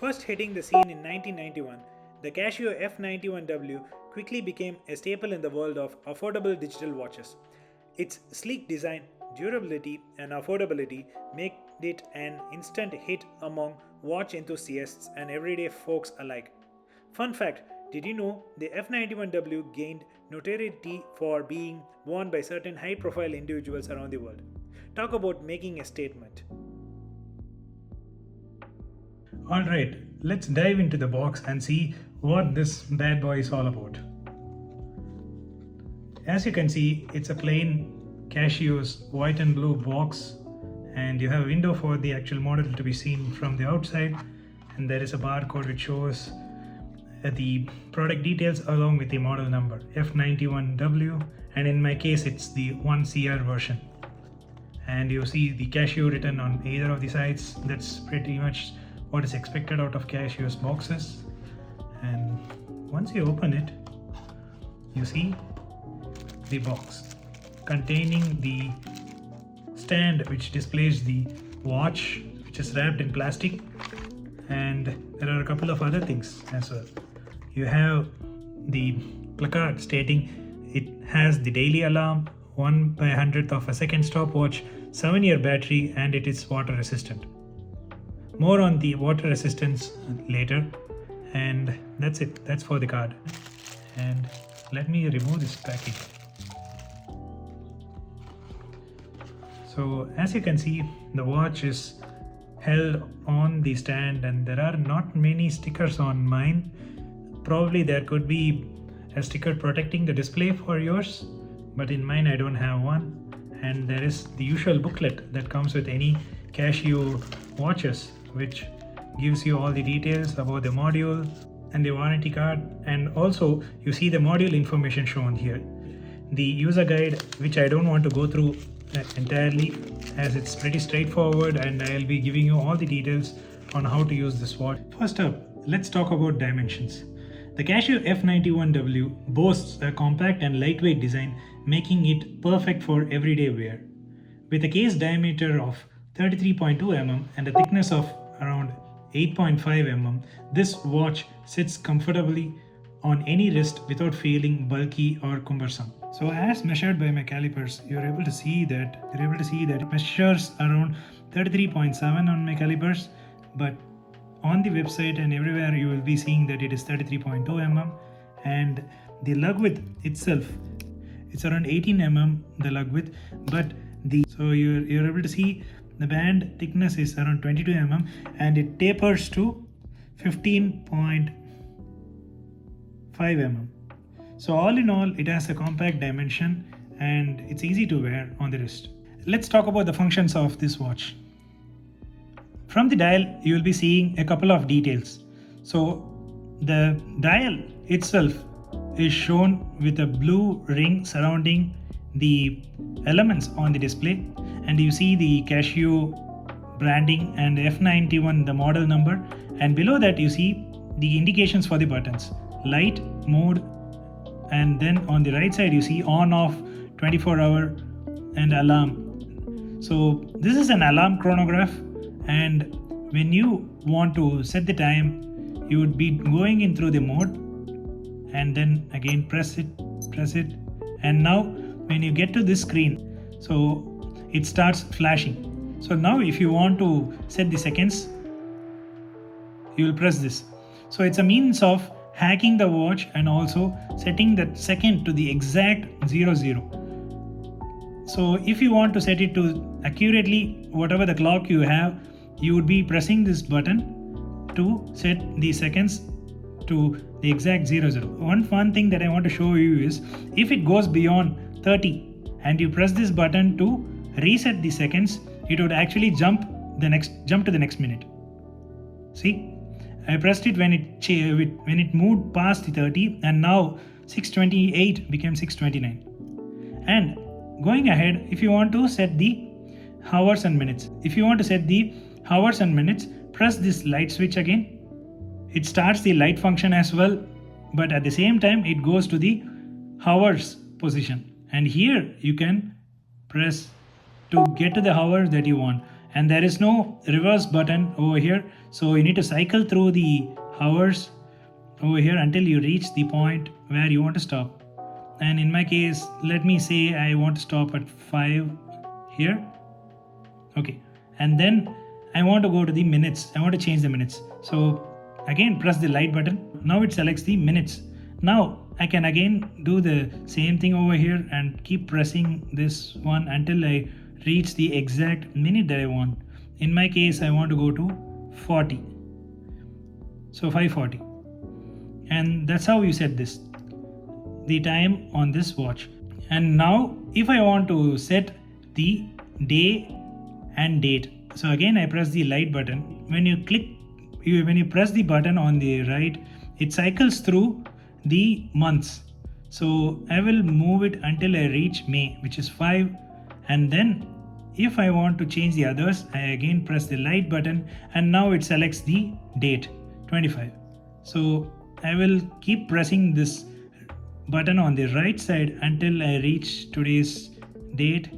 First hitting the scene in 1991, the Casio F91W quickly became a staple in the world of affordable digital watches. Its sleek design, durability, and affordability make it an instant hit among watch enthusiasts and everyday folks alike. Fun fact, did you know the F91W gained notoriety for being worn by certain high profile individuals around the world? Talk about making a statement. Alright, let's dive into the box and see what this bad boy is all about. As you can see, it's a plain Casio's white and blue box, and you have a window for the actual model to be seen from the outside, and there is a barcode which shows the product details along with the model number F91W, and in my case it's the 1CR version. And you see the Casio written on either of the sides. That's pretty much what is expected out of Casio's boxes. And once you open it, you see the box containing the stand which displays the watch, which is wrapped in plastic, and there are a couple of other things as well. You have the placard stating it has the daily alarm, 1/100th of a second stopwatch, 7-year battery, and it is water resistant. More on the water resistance later, and that's it. That's for the card. And let me remove this package. So as you can see, the watch is held on the stand, and there are not many stickers on mine. Probably there could be a sticker protecting the display for yours, but in mine I don't have one. And there is the usual booklet that comes with any Casio watches, which gives you all the details about the module and the warranty card. And also you see the module information shown here, the user guide, which I don't want to go through entirely as it's pretty straightforward, and I'll be giving you all the details on how to use this watch. First up, let's talk about dimensions. The Casio F91W boasts a compact and lightweight design, making it perfect for everyday wear. With a case diameter of 33.2 mm and a thickness of around 8.5 mm, this watch sits comfortably on any wrist without feeling bulky or cumbersome. So as measured by my calipers, you're able to see that it measures around 33.7 on my calipers, but on the website and everywhere you will be seeing that it is 33.2 mm, and the lug width itself, it's around 18 mm the lug width, but so you're able to see the band thickness is around 22 mm and it tapers to 15.5 mm. So all in all, it has a compact dimension and it's easy to wear on the wrist. Let's talk about the functions of this watch. From the dial, you will be seeing a couple of details. So the dial itself is shown with a blue ring surrounding the elements on the display, and you see the Casio branding and F91 the model number, and below that you see the indications for the buttons, light, mode, and then on the right side you see on, off, 24-hour, and alarm. So this is an alarm chronograph, and when you want to set the time, you would be going in through the mode and then again press it, and now when you get to this screen, so it starts flashing. So now if you want to set the seconds, you will press this. So it's a means of hacking the watch and also setting that second to the exact 00. So if you want to set it to accurately whatever the clock you have, you would be pressing this button to set the seconds to the exact 00. One fun thing that I want to show you is if it goes beyond 30 and you press this button to reset the seconds, it would actually jump to the next minute. See, I pressed it when it moved past the 30, and now 6:28 became 6:29. And going ahead, if you want to set the hours and minutes, press this light switch again. It starts the light function as well, but at the same time it goes to the hours position, and here you can press to get to the hour that you want, and there is no reverse button over here, So you need to cycle through the hours over here until you reach the point where you want to stop. And in my case, let me say I want to stop at 5 here. Okay, and then I want to go to the minutes. I want to change the minutes. So again, press the light button. Now it selects the minutes. Now I can again do the same thing over here and keep pressing this one until I reach the exact minute that I want. In my case, I want to go to 40. So 5:40. And that's how you set the time on this watch. And now if I want to set the day and date, so again I press the light button. When you press the button on the right, it cycles through the months. So I will move it until I reach May, which is 5, and then if I want to change the others, I again press the light button, and now it selects the date 25. So I will keep pressing this button on the right side until I reach today's date,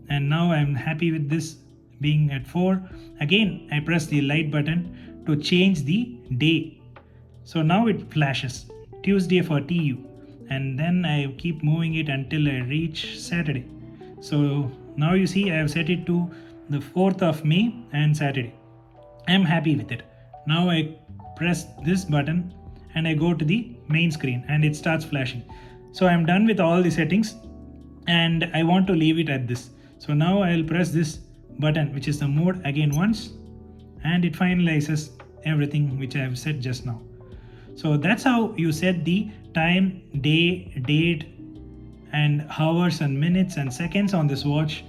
and now I'm happy with this being at 4. Again I press the light button to change the day. So now it flashes Tuesday for TU, and then I keep moving it until I reach Saturday. So now you see I have set it to the 4th of May and Saturday. I'm happy with it. Now I press this button and I go to the main screen and it starts flashing. So I'm done with all the settings and I want to leave it at this. So now I'll press this button, which is the mode, again once, and it finalizes everything which I have set just now. So that's how you set the time, day, date, and hours and minutes and seconds on this watch,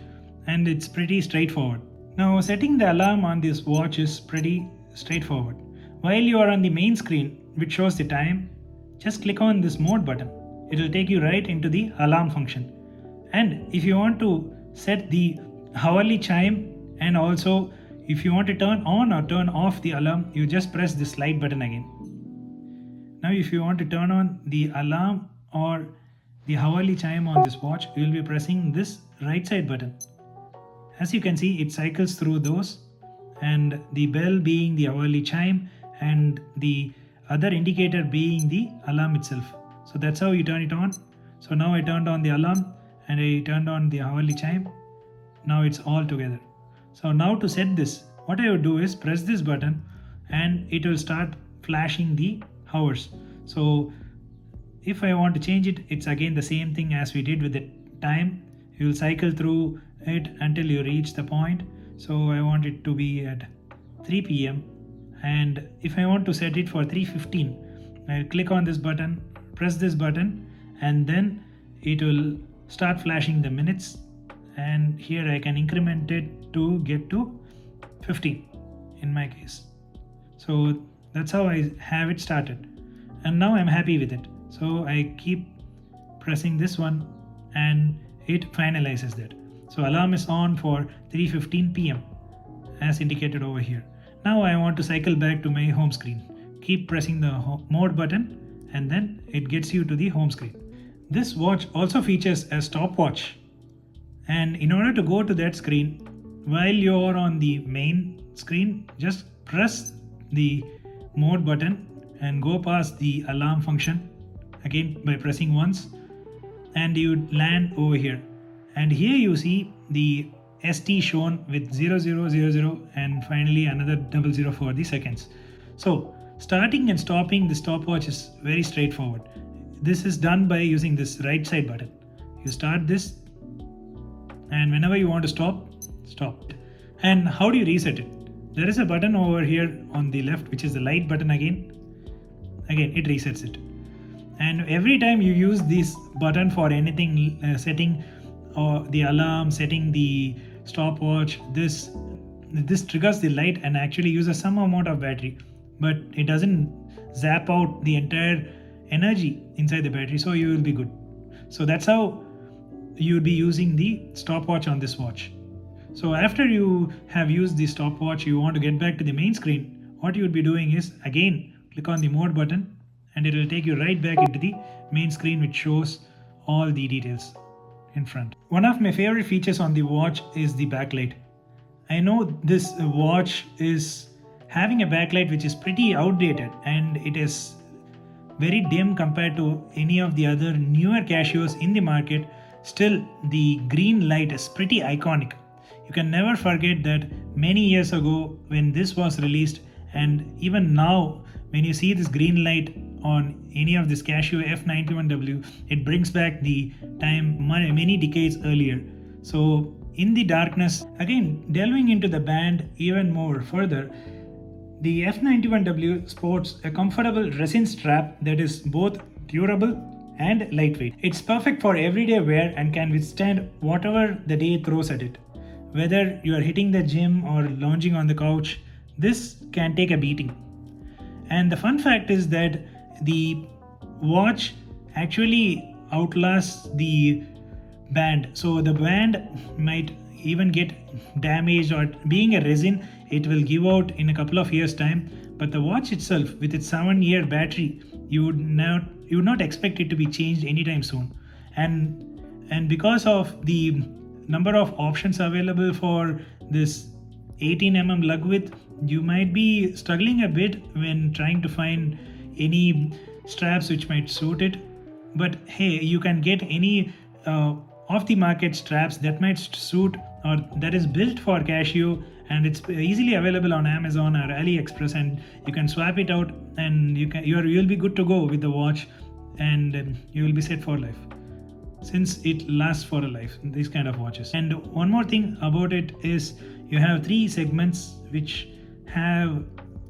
and it's pretty straightforward. Now setting the alarm on this watch is pretty straightforward. While you are on the main screen which shows the time, just click on this mode button. It will take you right into the alarm function. And if you want to set the hourly chime, and also if you want to turn on or turn off the alarm, you just press this light button again. Now if you want to turn on the alarm or the hourly chime on this watch, you will be pressing this right side button. As you can see, it cycles through those, and the bell being the hourly chime and the other indicator being the alarm itself. So that's how you turn it on. So now I turned on the alarm and I turned on the hourly chime. Now it's all together. So now to set this, what I would do is press this button and it will start flashing the hours. So if I want to change it, it's again the same thing as we did with the time. You will cycle through it until you reach the point. So I want it to be at 3 p.m. and if I want to set it for 3:15, I'll click on this button, press this button, and then it will start flashing the minutes, and here I can increment it to get to 15 in my case. So that's how I have it started, and now I'm happy with it. So I keep pressing this one and it finalizes that. So alarm is on for 3:15 p.m. as indicated over here. Now I want to cycle back to my home screen. Keep pressing the mode button and then it gets you to the home screen. This watch also features a stopwatch, and in order to go to that screen, while you're on the main screen, just press the mode button and go past the alarm function again by pressing once, and you land over here. And here you see the ST shown with 0000 and finally another 00 for the seconds. So starting and stopping the stopwatch is very straightforward. This is done by using this right side button. You start this, and whenever you want to stop. And how do you reset it? There is a button over here on the left which is the light button again. It resets it. And every time you use this button for anything, setting or the alarm, setting the stopwatch, this triggers the light and actually uses some amount of battery, but it doesn't zap out the entire energy inside the battery, so you will be good. So that's how you would be using the stopwatch on this watch. So after you have used the stopwatch, you want to get back to the main screen, what you would be doing is again click on the mode button and it will take you right back into the main screen which shows all the details in front. One of my favorite features on the watch is the backlight. I know this watch having a backlight which is pretty outdated and it is very dim compared to any of the other newer Casios in the market, still the green light is pretty iconic. You can never forget that many years ago when this was released, and even now when you see this green light on any of this Casio F91W, it brings back the time many decades earlier. So in the darkness, again delving into the band even more further, the F91W sports a comfortable resin strap that is both durable and lightweight. It's perfect for everyday wear and can withstand whatever the day throws at it. Whether you are hitting the gym or lounging on the couch, this can take a beating. And the fun fact is that the watch actually outlasts the band. So the band might even get damaged, or being a resin, it will give out in a couple of years time. But the watch itself, with its 7-year battery, you would not expect it to be changed anytime soon. And because of the number of options available for this 18 mm lug width, you might be struggling a bit when trying to find any straps which might suit it. But hey, you can get any off the market straps that might suit or that is built for Casio, and it's easily available on Amazon or AliExpress, and you can swap it out and you'll be good to go with the watch, and you will be set for life, since it lasts for a life, these kind of watches. And one more thing about it is you have 3 segments which add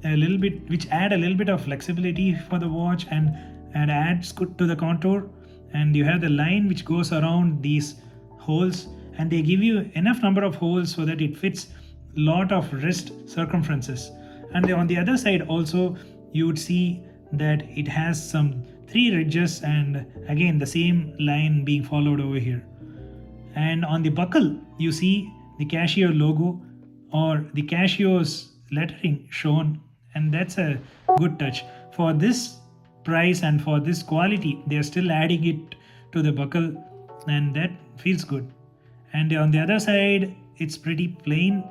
a little bit of flexibility for the watch and adds good to the contour. And you have the line which goes around these holes, and they give you enough number of holes so that it fits lot of wrist circumferences. And on the other side also you would see that it has some 3 ridges, and again the same line being followed over here. And on the buckle you see the Casio logo or the Casio's lettering shown, and that's a good touch. For this price and for this quality, they are still adding it to the buckle, and that feels good. And on the other side it's pretty plain,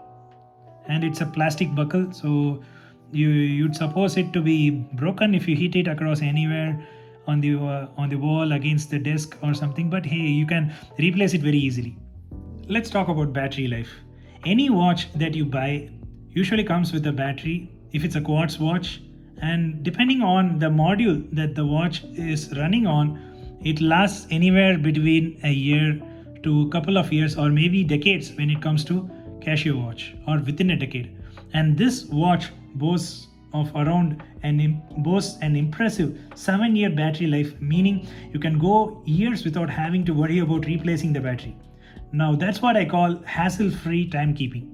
and it's a plastic buckle, so you'd suppose it to be broken if you hit it across anywhere on the wall, against the desk or something, but hey, you can replace it very easily. Let's talk about battery life. Any watch that you buy usually comes with a battery if it's a quartz watch, and depending on the module that the watch is running on, it lasts anywhere between a year to a couple of years or maybe decades when it comes to Casio watch, or within a decade. And this watch boasts an impressive 7-year battery life, meaning you can go years without having to worry about replacing the battery. Now that's what I call hassle-free timekeeping.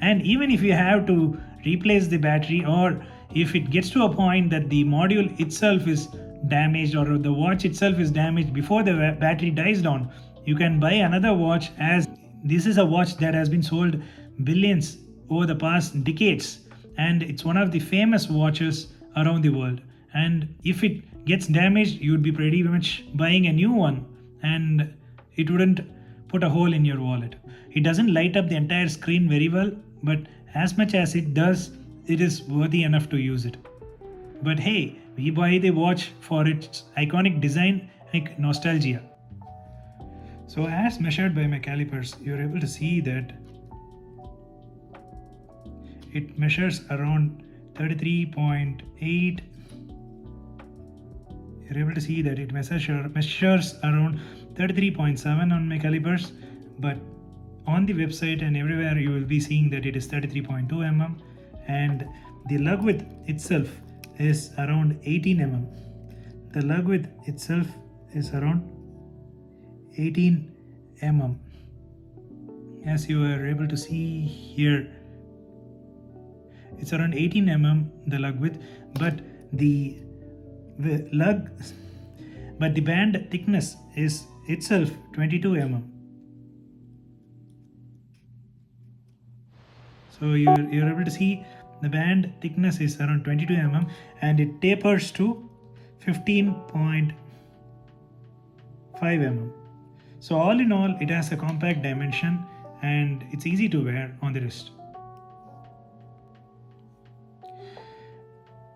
And even if you have to replace the battery, or if it gets to a point that the module itself is damaged or the watch itself is damaged before the battery dies down, you can buy another watch, as this is a watch that has been sold billions over the past decades, and it's one of the famous watches around the world. And if it gets damaged, you would be pretty much buying a new one, and it wouldn't put a hole in your wallet. It doesn't light up the entire screen very well, but as much as it does, it is worthy enough to use it. But hey, we buy the watch for its iconic design, like nostalgia. So as measured by my calipers, you're able to see that it measures around 33.8. You're able to see that it measures around 33.7 on my calipers, but on the website and everywhere you will be seeing that it is 33.2 mm, and the lug width itself is around 18 mm. The lug width itself is around 18 mm, as you are able to see here. It's around 18 mm the lug width, but the band thickness is itself 22 mm. So you're able to see the band thickness is around 22 mm, and it tapers to 15.5 mm. So all in all, it has a compact dimension and it's easy to wear on the wrist.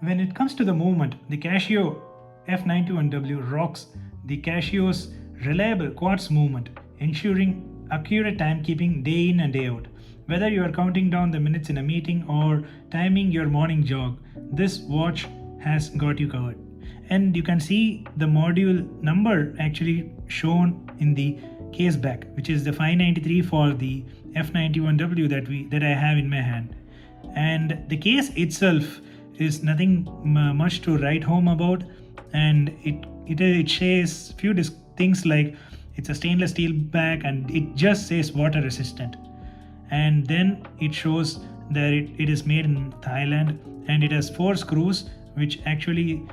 When it comes to the movement, the Casio F91W rocks the Casio's reliable quartz movement, ensuring accurate timekeeping day in and day out. Whether you are counting down the minutes in a meeting or timing your morning jog, this watch has got you covered. And you can see the module number actually shown in the case back, which is the 593 for the F91W that I have in my hand. And the case itself is nothing much to write home about, and it says few things like it's a stainless steel back and it just says water resistant, and then it shows that it is made in Thailand and it has 4 screws which actually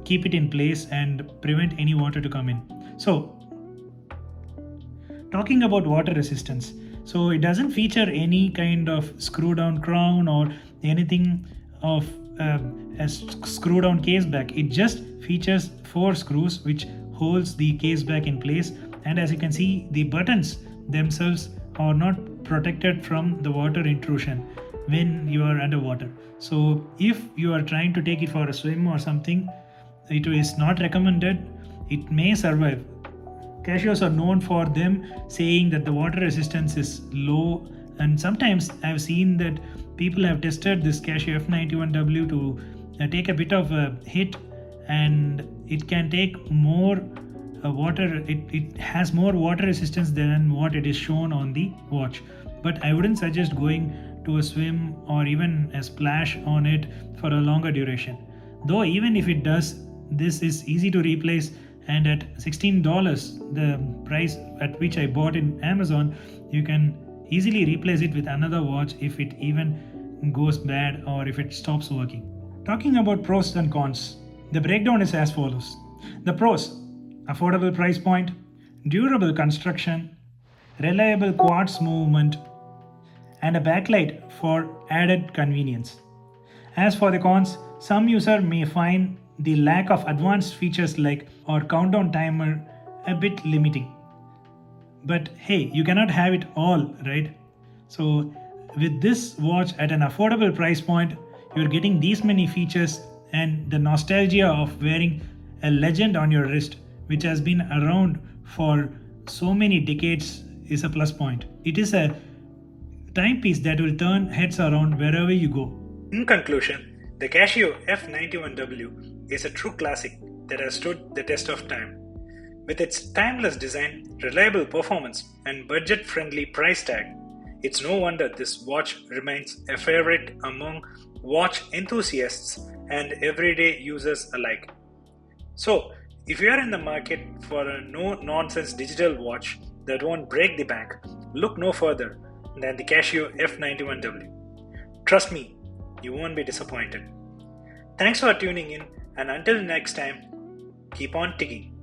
keep it in place and prevent any water to come in. So talking about water resistance, so it doesn't feature any kind of screw down crown or anything of a screw down case back. It just features 4 screws which holds the case back in place, and as you can see, the buttons themselves are not protected from the water intrusion when you are underwater. So if you are trying to take it for a swim or something, it is not recommended. It may survive. Casios are known for them saying that the water resistance is low, and sometimes I've seen that people have tested this Casio F91W to take a bit of a hit, and it can take more water. It has more water resistance than what it is shown on the watch. But I wouldn't suggest going to a swim or even a splash on it for a longer duration. Though even if it does, this is easy to replace, and at $16, the price at which I bought in Amazon, you can easily replace it with another watch if it even goes bad or if it stops working. Talking about pros and cons, the breakdown is as follows. The pros: affordable price point, durable construction, reliable quartz movement, and a backlight for added convenience. As for the cons, some user may find the lack of advanced features like or countdown timer a bit limiting. But hey, you cannot have it all, right? So with this watch at an affordable price point, you're getting these many features, and the nostalgia of wearing a legend on your wrist, which has been around for so many decades, is a plus point. It is a timepiece that will turn heads around wherever you go. In conclusion, the Casio F91W is a true classic that has stood the test of time. With its timeless design, reliable performance, and budget-friendly price tag, it's no wonder this watch remains a favorite among watch enthusiasts and everyday users alike. So, if you are in the market for a no-nonsense digital watch that won't break the bank, look no further than the Casio F91W. Trust me, you won't be disappointed. Thanks for tuning in, and until next time, keep on ticking.